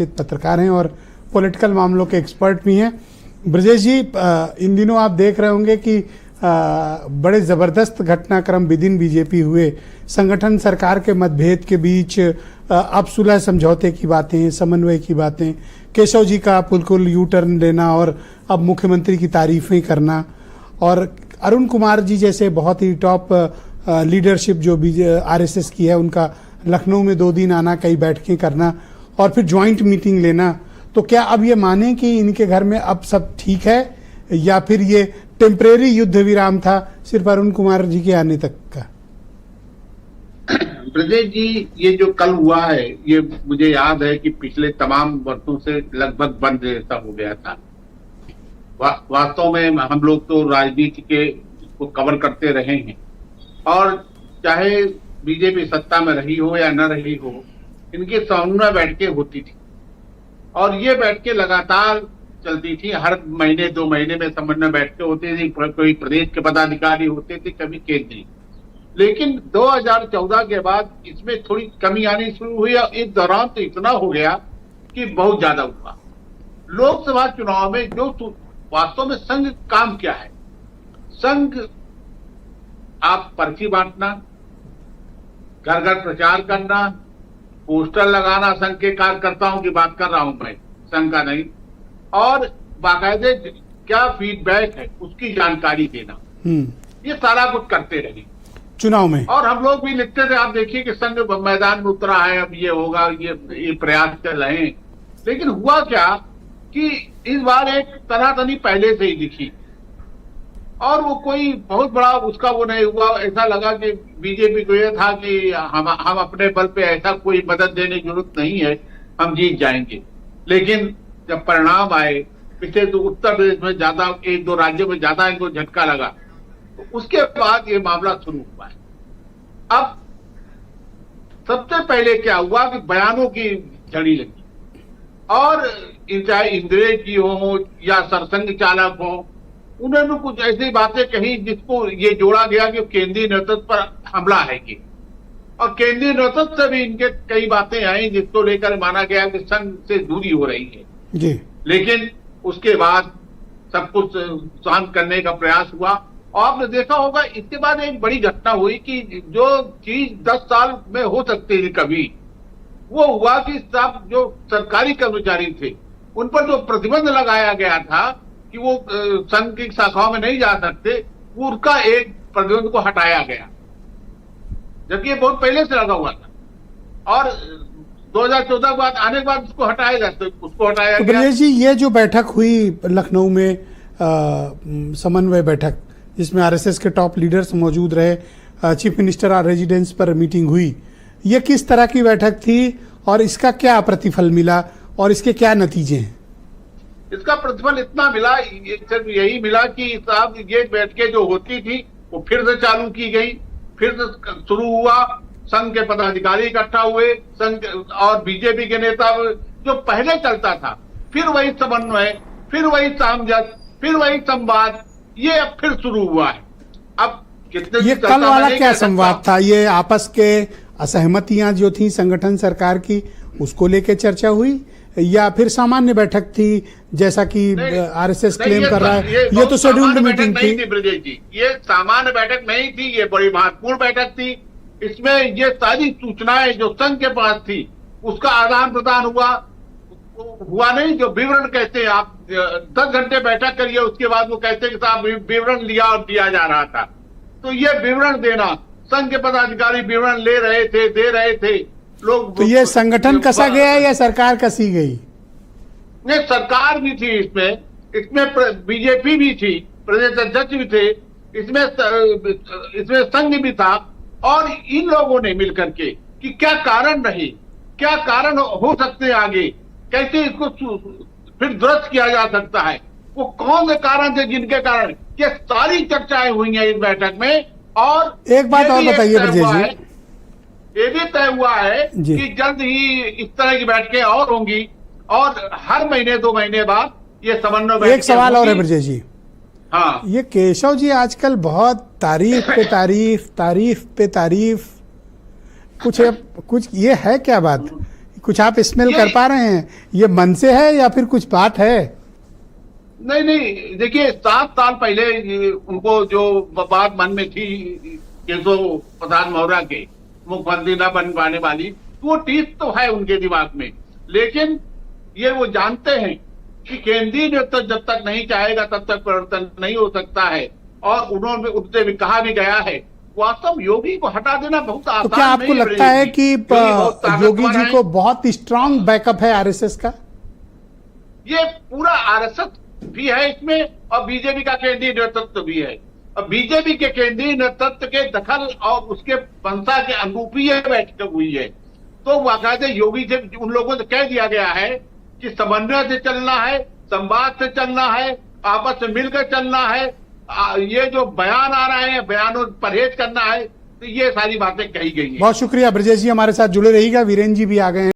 पत्रकार हैं और पॉलिटिकल मामलों के एक्सपर्ट भी हैं। ब्रजेश जी, इन दिनों आप देख रहे होंगे कि बड़े ज़बरदस्त घटनाक्रम विदिन बीजेपी हुए। संगठन सरकार के मतभेद के बीच अब सुलह समझौते की बातें, समन्वय की बातें, केशव जी का बिल्कुल यू टर्न लेना और अब मुख्यमंत्री की तारीफें करना, और अरुण कुमार जी जैसे बहुत ही टॉप लीडरशिप जो आरएसएस की है उनका लखनऊ में 2 दिन आना, कई बैठकें करना और फिर ज्वाइंट मीटिंग लेना। तो क्या अब ये माने कि इनके घर में अब सब ठीक है या फिर ये टेम्परेरी युद्ध विराम था सिर्फ अरुण कुमार जी के आने तक का? ब्रजेश जी, ये जो कल हुआ है ये मुझे याद है कि पिछले तमाम वर्षों से लगभग बंद जैसा हो गया था। वास्तव में हम लोग तो राजनीति के को कवर करते रहे हैं और चाहे बीजेपी सत्ता में रही हो या न रही हो, इनके समन्वय बैठकें होती थी और ये बैठकें लगातार चलती थी। हर महीने 2 महीने में समन्वय बैठकें होती थी, कोई प्रदेश के पदाधिकारी होते थे, कभी केंद्रीय। लेकिन 2014 के बाद इसमें थोड़ी कमी आनी शुरू हुई और इस दौरान तो इतना हो गया कि बहुत ज्यादा हुआ। लोकसभा चुनाव में जो वास्तव में संघ काम क्या है? संघ आप पर्ची बांटना, घर घर प्रचार करना, पोस्टर लगाना, संघ के कार्यकर्ताओं की बात कर रहा हूं मैं, संघ का नहीं, और बाकायदे क्या फीडबैक है उसकी जानकारी देना, ये सारा कुछ करते रहे चुनाव में। और हम लोग भी लिखते थे, आप देखिए कि संघ मैदान में उतरा है, अब ये होगा, ये प्रयास चल रहे हैं। लेकिन हुआ क्या कि इस बार एक तनातनी पहले से ही दिखी और वो कोई बहुत बड़ा उसका वो नहीं हुआ। ऐसा लगा कि बीजेपी को यह था कि हम अपने बल पे ऐसा कोई मदद देने की जरूरत नहीं है, हम जीत जाएंगे। लेकिन जब परिणाम आए, पिछले तो उत्तर प्रदेश में ज्यादा, 1-2 राज्यों में ज्यादा इनको झटका लगा, तो उसके बाद ये मामला शुरू हुआ है। अब सबसे पहले क्या हुआ कि बयानों की झड़ी लगी और चाहे इंद्रेश जी हो या सरसंघ चालक हो, उन्होंने कुछ ऐसी बातें कही जिसको ये जोड़ा गया कि केंद्रीय नेतृत्व पर हमला है कि, और केंद्रीय नेतृत्व से भी इनके कई बातें आई जिसको लेकर माना गया कि संघ से दूरी हो रही है जी। लेकिन उसके बाद सब कुछ शांत करने का प्रयास हुआ और आपने देखा होगा इसके बाद एक बड़ी घटना हुई कि जो चीज 10 साल में हो सकती थी कभी, वो हुआ कि सब जो सरकारी कर्मचारी थे उन पर जो प्रतिबंध लगाया गया था कि वो संघ की शाखाओं में नहीं जा सकते, उनका एक प्रतिबंध को हटाया गया, जबकि ये बहुत पहले से लगा हुआ था और 2014 के बाद आने के बाद उसको हटाया जाता, उसको हटाया गया। ब्रजेश जी, ये जो बैठक हुई लखनऊ में, समन्वय बैठक जिसमें आरएसएस के टॉप लीडर्स मौजूद रहे, चीफ मिनिस्टर रेजिडेंस पर मीटिंग हुई, ये किस तरह की बैठक थी और इसका क्या प्रतिफल मिला और इसके क्या नतीजे हैं? इसका प्रतिफल इतना मिला, सिर्फ यही मिला कि साहब ये बैठकें जो होती थी वो फिर से चालू की गई, फिर से शुरू हुआ, संघ के पदाधिकारी इकट्ठा हुए, संघ और बीजेपी के नेता, जो पहले चलता था फिर वही समन्वय, फिर वही सामंजस्य, फिर वही संवाद, ये अब फिर शुरू हुआ है। अब कितने ये कल वाला क्या संवाद था? ये आपस के असहमतियां जो थी संगठन सरकार की, उसको लेके चर्चा हुई या फिर सामान्य बैठक थी जैसा कि आरएसएस क्लेम कर रहा है? ये तो शेड्यूल्ड मीटिंग थी ब्रजेश जी, ये सामान्य बैठक नहीं थी, ये बड़ी महत्वपूर्ण बैठक थी। इसमें ये सारी सूचनाएं जो संघ के पास थी उसका आदान प्रदान हुआ नहीं। जो विवरण कहते हैं, आप 10 घंटे बैठक करिए, उसके बाद वो कहते हैं कि साहब विवरण लिया और दिया जा रहा था। तो ये विवरण देना, संघ के पदाधिकारी विवरण ले रहे थे, दे रहे थे लोग। तो ये संगठन कसा गया या सरकार कसी गई? नहीं, सरकार भी थी इसमें बीजेपी भी थी, प्रदेश अध्यक्ष भी थे, इसमें संघ भी था और इन लोगों ने मिलकर के कि क्या कारण रहे, क्या कारण हो सकते हैं आगे, कैसे इसको फिर दुरुस्त किया जा सकता है, वो कौन से कारण थे जिनके कारण ये सारी चर्चाएं हुई हैं इस बैठक में। और एक बात और बताइए ब्रजेश जी, ये भी तय हुआ है कि जल्द ही इस तरह की बैठकें और होंगी और हर महीने 2 महीने बाद ये समन्वय। एक सवाल और है ब्रजेश जी, हाँ, ये केशव जी आजकल बहुत तारीफ पे तारीफ, कुछ ये है क्या बात? कुछ आप स्मेल ये- कर पा रहे हैं, ये मन से है या फिर कुछ बात है? नहीं नहीं, देखिए 7 साल पहले उनको जो बात मन में थी केशव प्रसाद मौर्य के मुख्यमंत्री न बन पाने वाली, वो टीस तो है उनके दिमाग में, लेकिन ये वो जानते हैं कि केंद्रीय नेतृत्व जब तक नहीं चाहेगा तब तक परिवर्तन नहीं हो सकता है। और उन्होंने उनसे भी कहा भी गया है, वास्तव योगी को हटा देना बहुत आसान तो क्या आपको नहीं है लगता है ब्रजेश कि जी। बहुत ताकतवर योगी जी हैं। को बहुत स्ट्रांग बैकअप है आरएसएस का? ये पूरा आरएसएस भी है इसमें और बीजेपी का केंद्रीय नेतृत्व भी है। और बीजेपी के केंद्रीय नेतृत्व के दखल और उसके पंसा के अनुरूप ही यह बैठक हुई है। तो बाकायदे योगी से उन लोगों से कह दिया गया है कि समन्वय से चलना है, संवाद से चलना है, आपस में मिलकर चलना है। ये जो बयान आ रहे हैं, बयानों परहेज करना है, तो ये सारी बातें कही गई हैं। बहुत शुक्रिया ब्रजेश जी, हमारे साथ जुड़े रहिएगा। वीरेंद्र जी भी आ गए हैं।